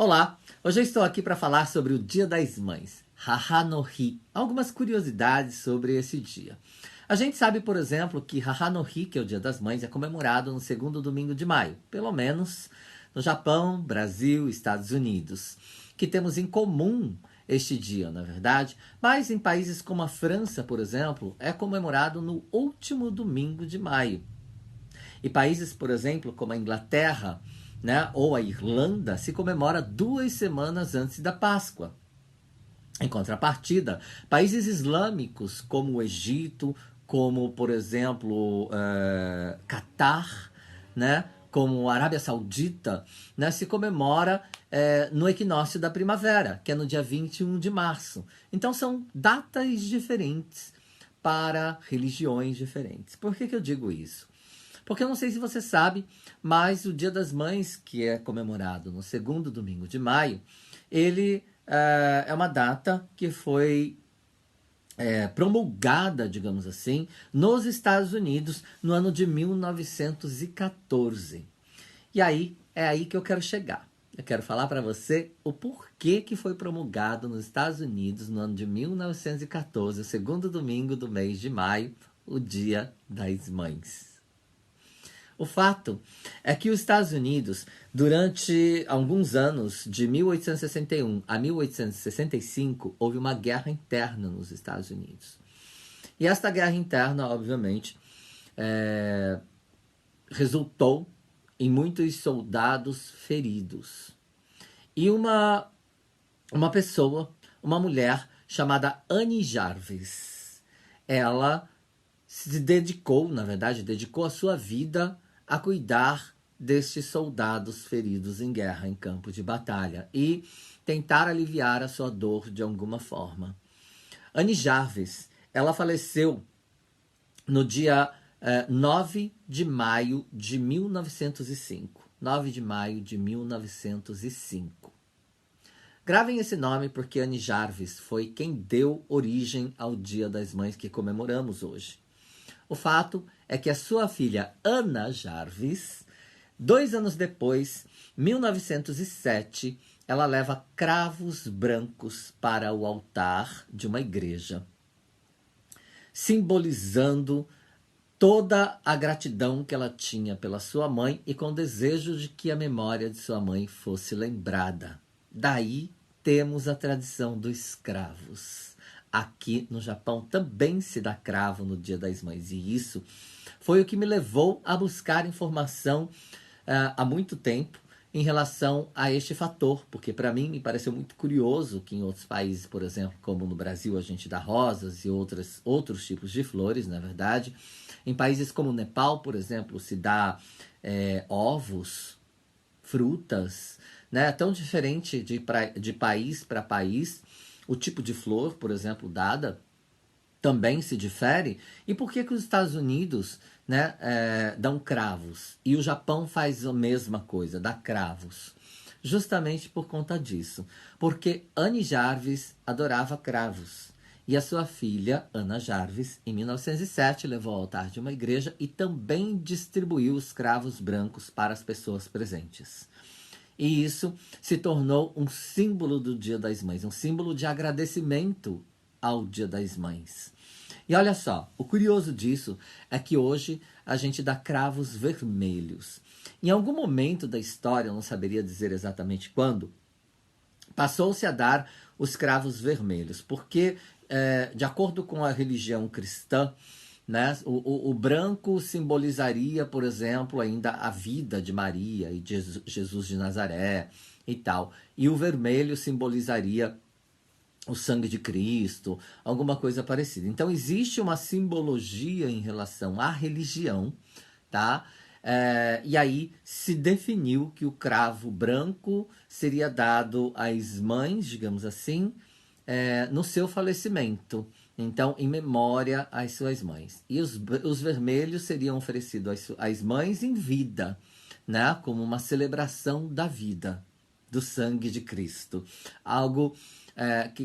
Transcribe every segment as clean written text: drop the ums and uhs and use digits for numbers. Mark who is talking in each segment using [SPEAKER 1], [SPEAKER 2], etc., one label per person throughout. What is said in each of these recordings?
[SPEAKER 1] Olá, hoje eu estou aqui para falar sobre o Dia das Mães, Haha no Hi, algumas curiosidades sobre esse dia. A gente sabe, por exemplo, que Haha no Hi, que é o Dia das Mães, é comemorado no segundo domingo de maio, pelo menos no Japão, Brasil, Estados Unidos, que temos em comum este dia, na verdade, mas em países como a França, por exemplo, é comemorado no último domingo de maio. E países, por exemplo, como a Inglaterra, né, ou a Irlanda, se comemora 2 semanas antes da Páscoa. Em contrapartida, países islâmicos como o Egito, como, por exemplo, Catar, né, como a Arábia Saudita, né, se comemora no equinócio da primavera, que é no dia 21 de março. Então, são datas diferentes para religiões diferentes. Por que eu digo isso? Porque eu não sei se você sabe, mas o Dia das Mães, que é comemorado no segundo domingo de maio, ele é uma data que foi promulgada, digamos assim, nos Estados Unidos no ano de 1914. E aí, é aí que eu quero chegar. Eu quero falar para você o porquê que foi promulgado nos Estados Unidos no ano de 1914, o segundo domingo do mês de maio, o Dia das Mães. O fato é que os Estados Unidos, durante alguns anos, de 1861 a 1865, houve uma guerra interna nos Estados Unidos. E esta guerra interna, obviamente, resultou em muitos soldados feridos. E uma pessoa, uma mulher chamada Annie Jarvis, ela se dedicou, na verdade, dedicou a sua vida a cuidar destes soldados feridos em guerra, em campo de batalha, e tentar aliviar a sua dor de alguma forma. Annie Jarvis, ela faleceu no dia 9 de maio de 1905. 9 de maio de 1905. Gravem esse nome porque Annie Jarvis foi quem deu origem ao Dia das Mães que comemoramos hoje. O fato é que a sua filha Anna Jarvis, 2 anos depois, 1907, ela leva cravos brancos para o altar de uma igreja, simbolizando toda a gratidão que ela tinha pela sua mãe e com desejo de que a memória de sua mãe fosse lembrada. Daí temos a tradição dos cravos. Aqui no Japão também se dá cravo no Dia das Mães. E isso foi o que me levou a buscar informação há muito tempo em relação a este fator, porque para mim me pareceu muito curioso que em outros países, por exemplo, como no Brasil a gente dá rosas e outros tipos de flores, na verdade. Em países como o Nepal, por exemplo, se dá ovos, frutas, né? Tão diferente de país para país. O tipo de flor, por exemplo, dada também se difere. E por que os Estados Unidos, né, dão cravos e o Japão faz a mesma coisa, dá cravos? Justamente por conta disso. Porque Annie Jarvis adorava cravos. E a sua filha, Anna Jarvis, em 1907, levou ao altar de uma igreja e também distribuiu os cravos brancos para as pessoas presentes. E isso se tornou um símbolo do Dia das Mães, um símbolo de agradecimento ao Dia das Mães. E olha só, o curioso disso é que hoje a gente dá cravos vermelhos. Em algum momento da história, eu não saberia dizer exatamente quando, passou-se a dar os cravos vermelhos, porque, de acordo com a religião cristã, né, o branco simbolizaria, por exemplo, ainda a vida de Maria e de Jesus de Nazaré e tal. E o vermelho simbolizaria o sangue de Cristo, alguma coisa parecida. Então existe uma simbologia em relação à religião, tá? E aí se definiu que o cravo branco seria dado às mães, digamos assim, no seu falecimento. Então, em memória às suas mães. E os vermelhos seriam oferecidos às mães em vida, né? Como uma celebração da vida, do sangue de Cristo. Algo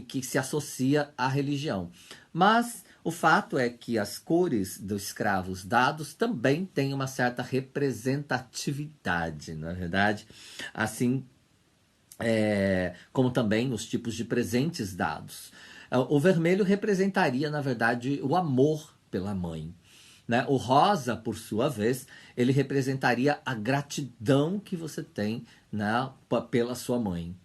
[SPEAKER 1] que se associa à religião. Mas o fato é que as cores dos cravos dados também têm uma certa representatividade, não é verdade? Assim como também os tipos de presentes dados. O vermelho representaria, na verdade, o amor pela mãe. Né? O rosa, por sua vez, ele representaria a gratidão que você tem, né, pela sua mãe.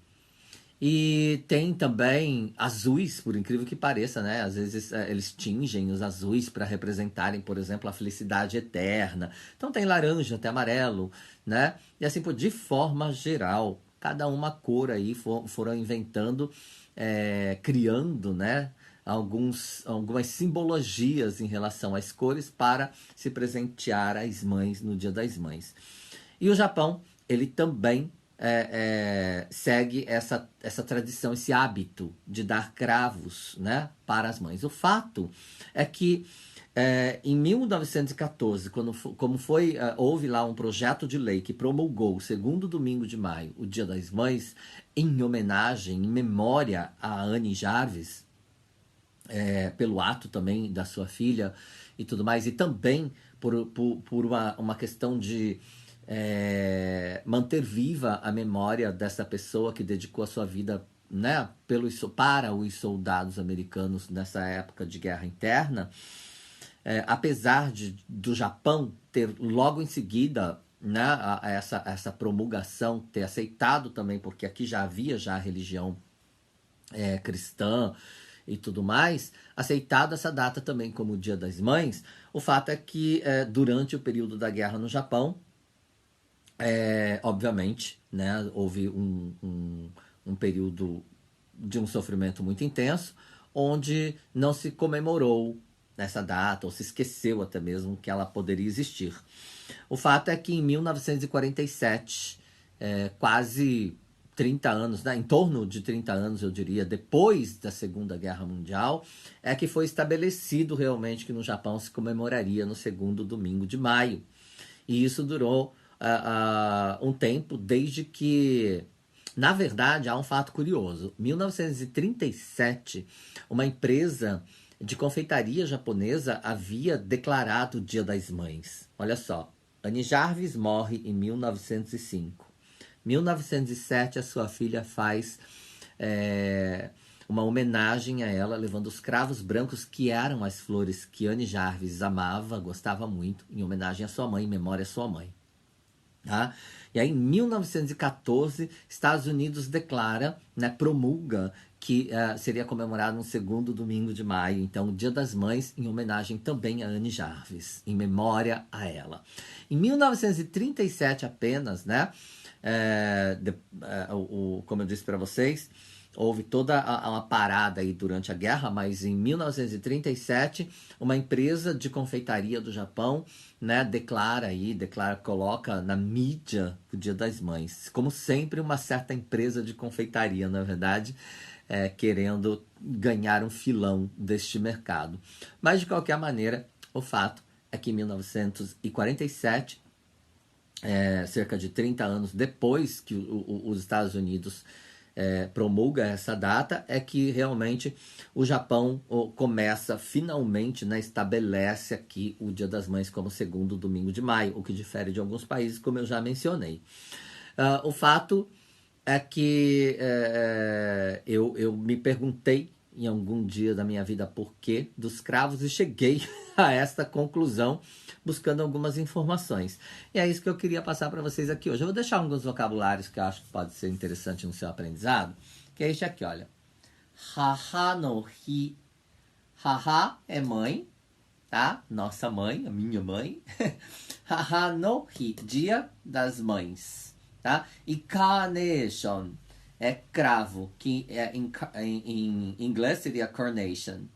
[SPEAKER 1] E tem também azuis, por incrível que pareça, né? Às vezes eles tingem os azuis para representarem, por exemplo, a felicidade eterna. Então tem laranja, tem amarelo, né? E assim, de forma geral, cada uma cor aí foram inventando, criando, né? Algumas simbologias em relação às cores para se presentear às mães no Dia das Mães. E o Japão, ele também segue essa tradição, esse hábito de dar cravos, né, para as mães. O fato é que em 1914, houve lá um projeto de lei que promulgou o segundo domingo de maio, o Dia das Mães, em homenagem, em memória a Annie Jarvis, pelo ato também da sua filha e tudo mais, e também por uma questão de manter viva a memória dessa pessoa que dedicou a sua vida, né, para os soldados americanos nessa época de guerra interna. Apesar do Japão ter logo em seguida, né, essa promulgação, ter aceitado também, porque aqui já havia já a religião cristã e tudo mais, aceitado essa data também como o Dia das Mães. O fato é que durante o período da guerra no Japão, obviamente, né, houve um período de um sofrimento muito intenso, onde não se comemorou nessa data, ou se esqueceu até mesmo que ela poderia existir. O fato é que em 1947, quase 30 anos, né, em torno de 30 anos, eu diria, depois da Segunda Guerra Mundial, é que foi estabelecido realmente que no Japão se comemoraria no segundo domingo de maio. E isso durou um tempo, desde que... Na verdade, há um fato curioso. Em 1937, uma empresa de confeitaria japonesa havia declarado o Dia das Mães. Olha só, Annie Jarvis morre em 1905. Em 1907, a sua filha faz uma homenagem a ela, levando os cravos brancos, que eram as flores que Annie Jarvis amava, gostava muito, em homenagem à sua mãe, em memória à sua mãe. Tá? E aí, em 1914, Estados Unidos declara, né, promulga que seria comemorado no segundo domingo de maio, então o Dia das Mães, em homenagem também a Annie Jarvis, em memória a ela. Em 1937 apenas, né, como eu disse para vocês, houve toda uma parada aí durante a guerra, mas em 1937, uma empresa de confeitaria do Japão, né, coloca na mídia o Dia das Mães. Como sempre, uma certa empresa de confeitaria, na verdade, querendo ganhar um filão deste mercado. Mas, de qualquer maneira, o fato é que em 1947, cerca de 30 anos depois que os Estados Unidos promulga essa data, é que realmente o Japão começa finalmente, né, estabelece aqui o Dia das Mães como segundo domingo de maio, o que difere de alguns países, como eu já mencionei. O fato é que eu me perguntei em algum dia da minha vida por que dos cravos e cheguei a esta conclusão buscando algumas informações. E é isso que eu queria passar para vocês aqui hoje. Eu vou deixar alguns vocabulários que eu acho que pode ser interessante no seu aprendizado, que é este aqui, olha. Haha no hi. Haha é mãe, tá? Nossa mãe, a minha mãe. Haha no hi, Dia das Mães, tá? E carnation é cravo, que em inglês seria carnation,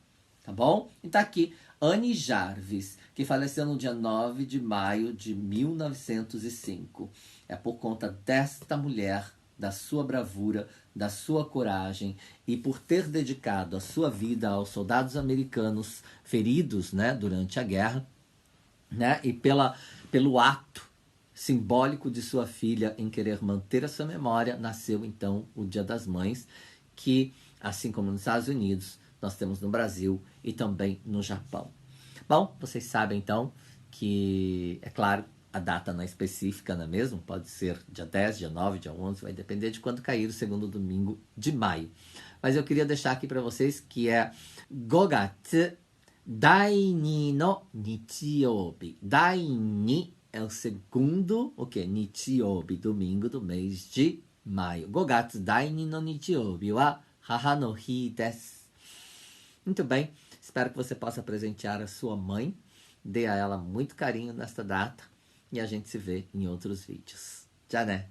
[SPEAKER 1] tá bom? E tá aqui Annie Jarvis, que faleceu no dia 9 de maio de 1905. É por conta desta mulher, da sua bravura, da sua coragem e por ter dedicado a sua vida aos soldados americanos feridos, né, durante a guerra, né, e pelo ato simbólico de sua filha em querer manter a sua memória, nasceu então o Dia das Mães, que, assim como nos Estados Unidos, nós temos no Brasil e também no Japão. Bom, vocês sabem então que, é claro, A data não é específica, não é mesmo? Pode ser dia 10, dia 9, dia 11, vai depender de quando cair o segundo domingo de maio. Mas eu queria deixar aqui para vocês que é 5月第2の日曜日。第2 é o segundo, o que? 日曜日, domingo do mês de maio. 5月第2の日曜日は母の日です。Muito bem, espero que você possa presentear a sua mãe. Dê a ela muito carinho nesta data. E a gente se vê em outros vídeos. Já né?